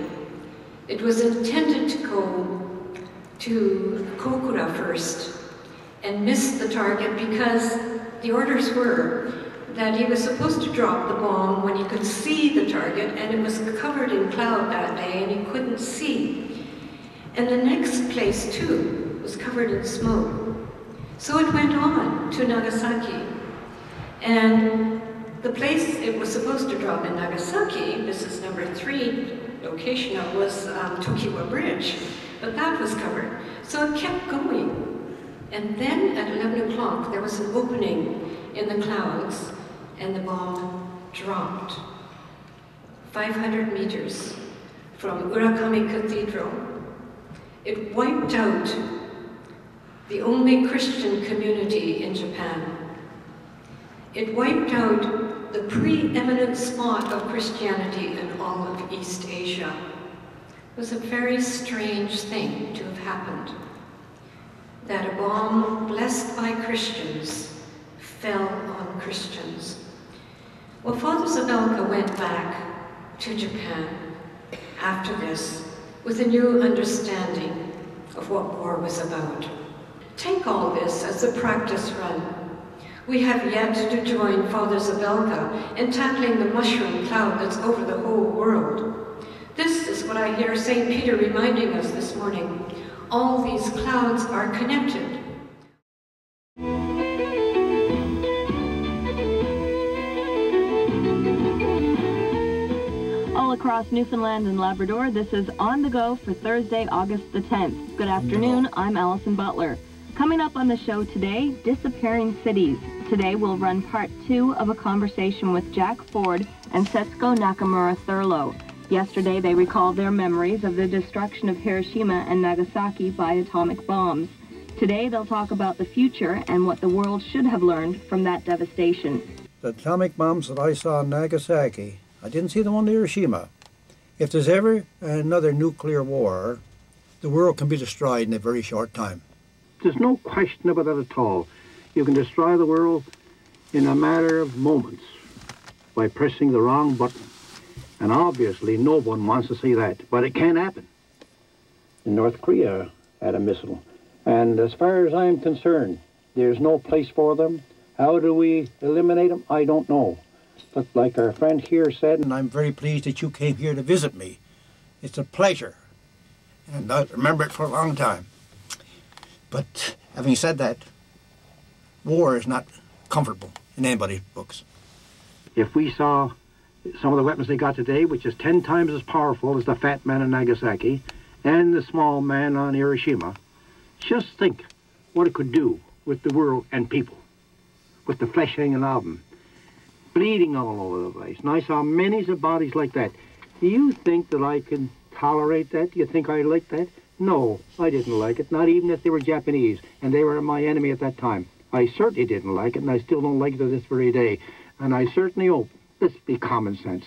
B: It was intended to go to Kokura first and missed the target because the orders were that he was supposed to drop the bomb when he could see the target, and it was covered in cloud that day and he couldn't see. And the next place too was covered in smoke. So it went on to Nagasaki. And the place it was supposed to drop in Nagasaki, this is number 3 location, was Tokiwa Bridge, but that was covered. So it kept going. And then at 11 o'clock, there was an opening in the clouds, and the bomb dropped 500 meters from Urakami Cathedral. It wiped out the only Christian community in Japan. It wiped out the preeminent spot of Christianity in all of East Asia. It was a very strange thing to have happened, that a bomb blessed by Christians fell on Christians. Well, Father Zabelka went back to Japan after this with a new understanding of what war was about. Take all this as a practice run. We have yet to join Father Zabelka in tackling the mushroom cloud that's over the whole world. This is what I hear St. Peter reminding us this morning. All these clouds are connected.
U: All across Newfoundland and Labrador, this is On the Go for Thursday, August the 10th. Good afternoon, I'm Allison Butler. Coming up on the show today, Disappearing Cities. Today we'll run part 2 of a conversation with Jack Ford and Setsuko Nakamura Thurlow. Yesterday they recalled their memories of the destruction of Hiroshima and Nagasaki by atomic bombs. Today they'll talk about the future and what the world should have learned from that devastation.
S: The atomic bombs that I saw in Nagasaki, I didn't see them on Hiroshima. If there's ever another nuclear war, the world can be destroyed in a very short time.
D: There's no question about that at all. You can destroy the world in a matter of moments by pressing the wrong button. And obviously no one wants to see that, but it can happen. North Korea had a missile, and as far as I'm concerned, there's no place for them. How do we eliminate them? I don't know. But like our friend here said,
S: and I'm very pleased that you came here to visit me. It's a pleasure, and I'll remember it for a long time. But having said that, war is not comfortable in anybody's books.
D: If we saw some of the weapons they got today, which is 10 times as powerful as the Fat Man in Nagasaki and the Small Man on Hiroshima. Just think what it could do with the world and people, with the flesh hanging of them, bleeding all over the place. And I saw many of bodies like that. Do you think that I can tolerate that? Do you think I like that? No, I didn't like it, not even if they were Japanese, and they were my enemy at that time. I certainly didn't like it, and I still don't like it to this very day. And I certainly hope this be common sense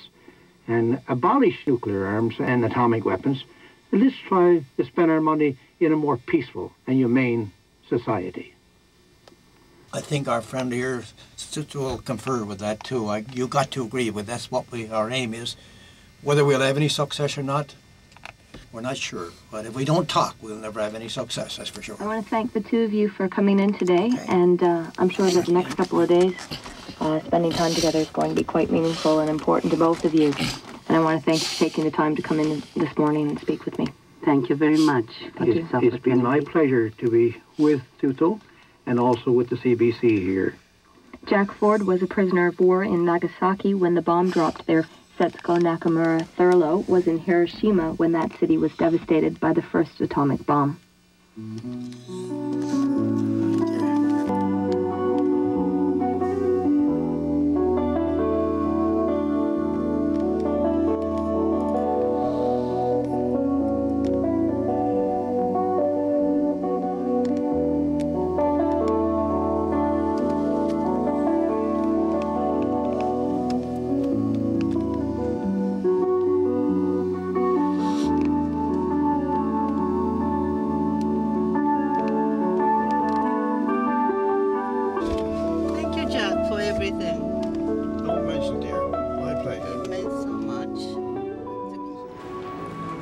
D: and abolish nuclear arms and atomic weapons. And let's try to spend our money in a more peaceful and humane society.
S: I think our friend here will confer with that too. You got to agree with that's what our aim is. Whether we'll have any success or not, we're not sure. But if we don't talk, we'll never have any success, that's for sure.
U: I want to thank the two of you for coming in today, and I'm sure that the next couple of days, spending time together is going to be quite meaningful and important to both of you. And I want to thank you for taking the time to come in this morning and speak with me.
H: Thank you very much.
D: It's been my pleasure to be with Tuto and also with the CBC here.
U: Jack Ford was a prisoner of war in Nagasaki when the bomb dropped there. Setsuko Nakamura Thurlow was in Hiroshima when that city was devastated by the first atomic bomb.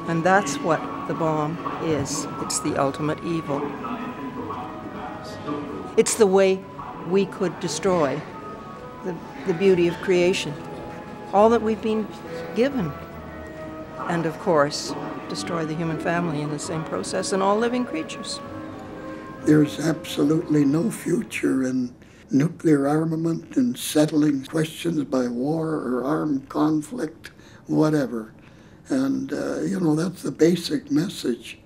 R: And that's what the bomb is. It's the ultimate evil. It's the way we could destroy the beauty of creation, all that we've been given. And of course, destroy the human family in the same process and all living creatures.
I: There's absolutely no future in nuclear armament and settling questions by war or armed conflict, whatever. And, that's the basic message.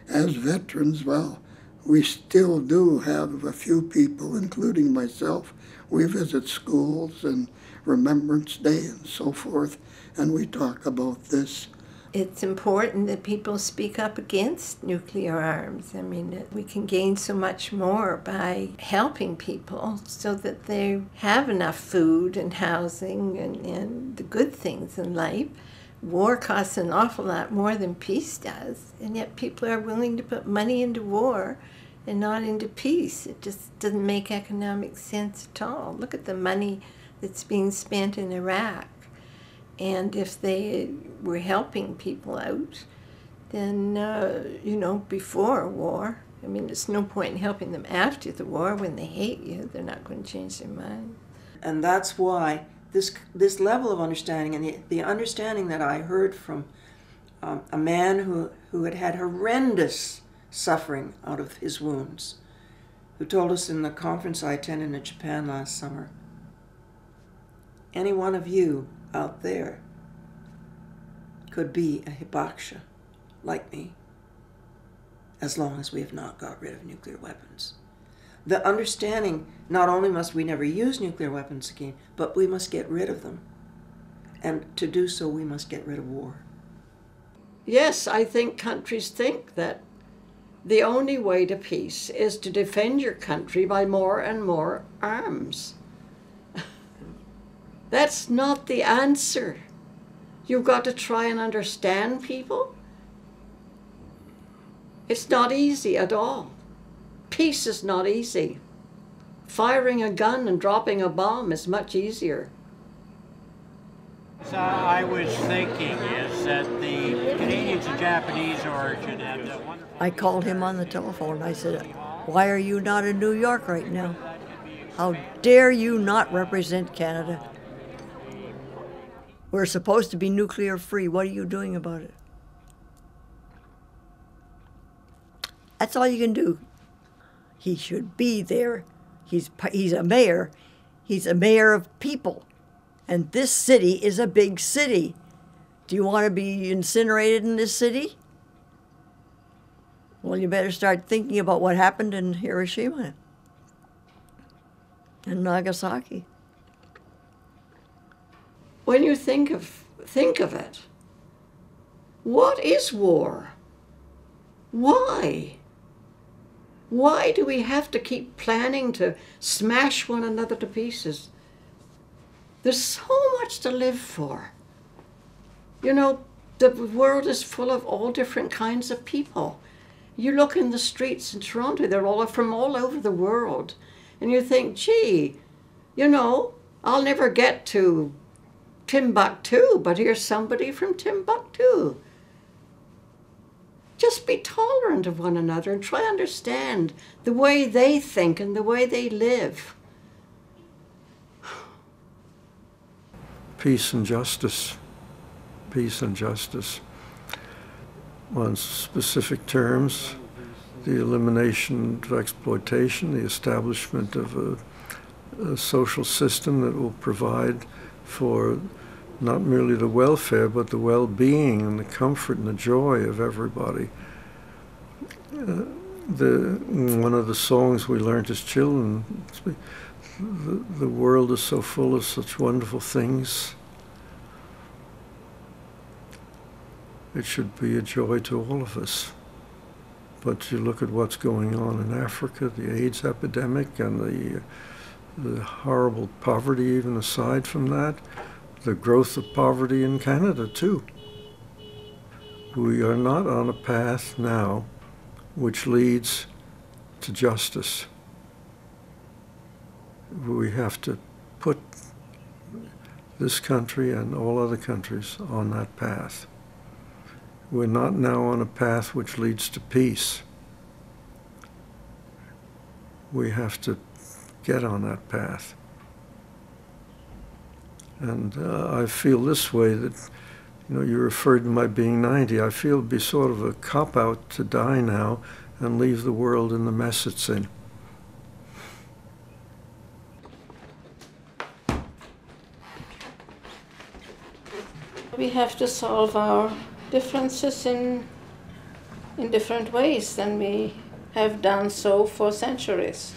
I: As veterans, well, we still do have a few people, including myself. We visit schools and Remembrance Day and so forth, and we talk about this.
O: It's important that people speak up against nuclear arms. I mean, we can gain so much more by helping people so that they have enough food and housing and the good things in life. War costs an awful lot more than peace does, and yet people are willing to put money into war and not into peace. It just doesn't make economic sense at all. Look at the money that's being spent in Iraq. And if they were helping people out, then, before war, I mean, there's no point in helping them after the war. When they hate you, they're not going to change their mind.
J: And that's why this level of understanding, and the understanding that I heard from a man who had had horrendous suffering out of his wounds, who told us in the conference I attended in Japan last summer, any one of you out there could be a hibakusha like me, as long as we have not got rid of nuclear weapons. The understanding, not only must we never use nuclear weapons again, but we must get rid of them. And to do so, we must get rid of war.
C: Yes, I think countries think that the only way to peace is to defend your country by more and more arms. That's not the answer. You've got to try and understand people. It's not easy at all. Peace is not easy. Firing a gun and dropping a bomb is much easier.
W: I was thinking is that the Canadians of Japanese origin and
X: I called him on the telephone. I said, "Why are you not in New York right now? How dare you not represent Canada? We're supposed to be nuclear free. What are you doing about it?" That's all you can do. He should be there. He's a mayor. He's a mayor of people. And this city is a big city. Do you want to be incinerated in this city? Well, you better start thinking about what happened in Hiroshima and Nagasaki.
C: When you think of it, what is war? Why? Why do we have to keep planning to smash one another to pieces? There's so much to live for. You know, the world is full of all different kinds of people. You look in the streets in Toronto, they're all from all over the world. And you think, gee, you know, I'll never get to Timbuktu, but here's somebody from Timbuktu. Just be tolerant of one another and try to understand the way they think and the way they live.
G: Peace and justice. Peace and justice. On specific terms, the elimination of exploitation, the establishment of a social system that will provide for not merely the welfare, but the well-being and the comfort and the joy of everybody. One of the songs we learned as children, the world is so full of such wonderful things. It should be a joy to all of us. But you look at what's going on in Africa, the AIDS epidemic and the horrible poverty even aside from that, the growth of poverty in Canada too. We are not on a path now which leads to justice. We have to put this country and all other countries on that path. We're not now on a path which leads to peace. We have to get on that path. And I feel this way that, you know, you referred to my being 90. I feel it'd be sort of a cop-out to die now and leave the world in the mess it's in.
O: We have to solve our differences in different ways than we have done so for centuries.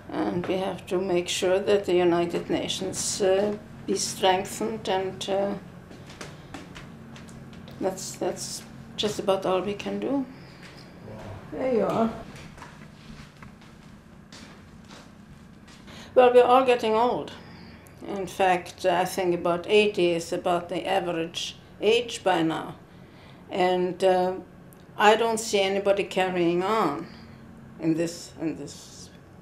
O: And we have to make sure that the United Nations be strengthened, and that's just about all we can do. There you are. Well, we're all getting old. In fact, I think about 80 is about the average age by now. And I don't see anybody carrying on in this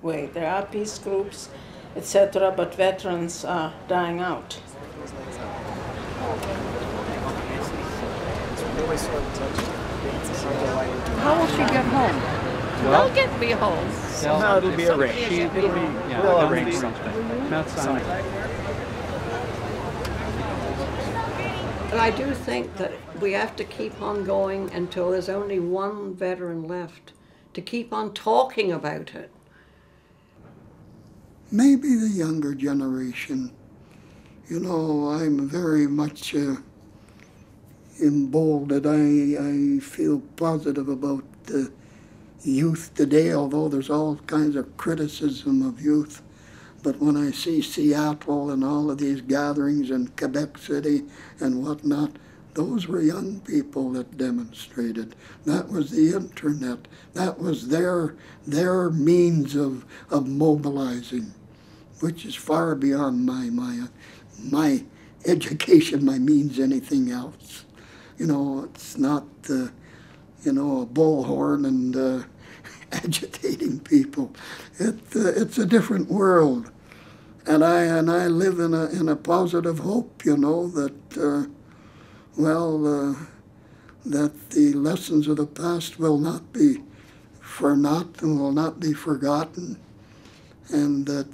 O: way. There are peace groups, etc., but veterans are dying out.
F: How will she get home?
H: Well,
F: They'll get me home.
H: Somehow it'll be arranged. We'll arrange something.
C: But I do think that we have to keep on going until there's only one veteran left, to keep on talking about it.
I: Maybe the younger generation. You know, I'm very much emboldened. I feel positive about the youth today, although there's all kinds of criticism of youth. But when I see Seattle and all of these gatherings in Quebec City and whatnot, those were young people that demonstrated. That was the internet. That was their means of mobilizing, which is far beyond my education, my means anything else. You know, it's not, you know, a bullhorn and agitating people. It's a different world, and I live in a positive hope. You know that that the lessons of the past will not be for naught and will not be forgotten, and that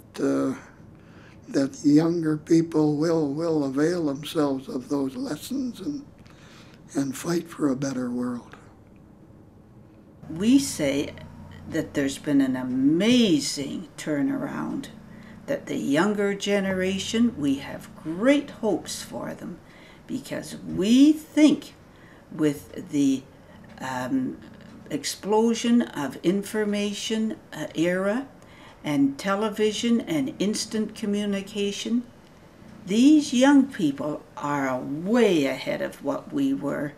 I: that younger people will avail themselves of those lessons and fight for a better world.
K: We say that there's been an amazing turnaround that the younger generation, we have great hopes for them, because we think with the explosion of information era and television and instant communication, these young people are way ahead of what we were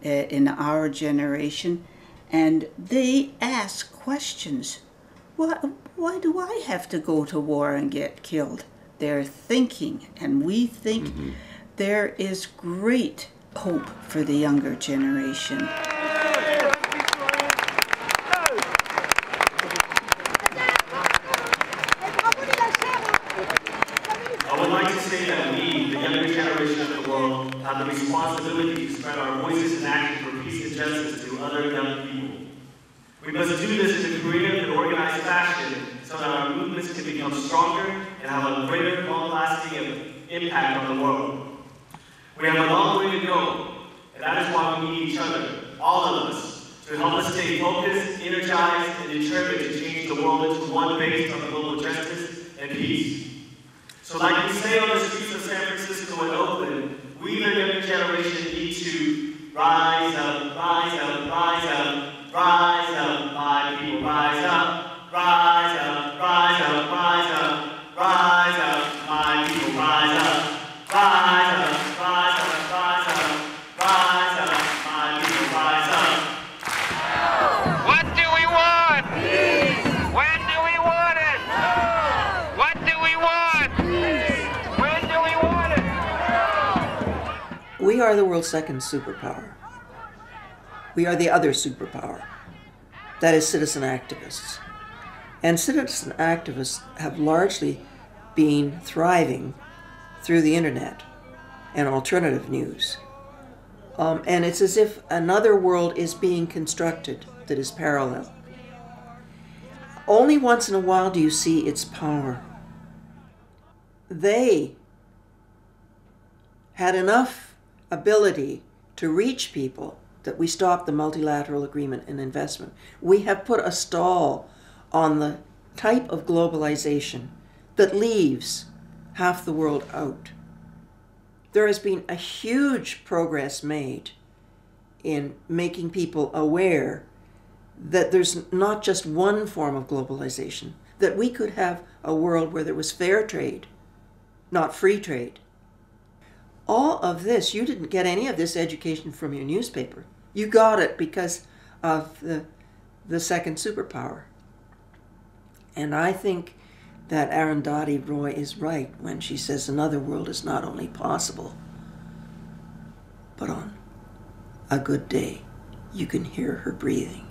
K: in our generation, and they ask questions. Why do I have to go to war and get killed? They're thinking, and we think there is great hope for the younger generation.
N: I would like to say that we, the younger generation of the world, have the responsibility to spread our voices and actions for peace and justice to other young people. We must do this in a creative and organized fashion so that our movements can become stronger and have a greater, long-lasting impact on the world. We have a long way to go, and that is why we need each other, all of us, to help us stay focused, energized, and determined to change the world into one based on global justice and peace. So like we say on the streets of San Francisco and Oakland, we, the younger generation, need to rise up, rise up, rise up, rise up, my people, rise up, rise up, rise up, rise up, rise up, my people, rise up, rise up, rise up, rise up, rise up, my people, rise up.
P: What do we want? Peace. When do we want it? Now. What do we want? Peace. When do we want it? Now.
J: We are the world's second superpower. We are the other superpower. That is citizen activists. And citizen activists have largely been thriving through the internet and alternative news. And it's as if another world is being constructed that is parallel. Only once in a while do you see its power. They had enough ability to reach people that we stopped the multilateral agreement and investment. We have put a stall on the type of globalization that leaves half the world out. There has been a huge progress made in making people aware that there's not just one form of globalization, that we could have a world where there was fair trade, not free trade. All of this, you didn't get any of this education from your newspaper. You got it because of the second superpower. And I think that Arundhati Roy is right when she says another world is not only possible, but on a good day, you can hear her breathing.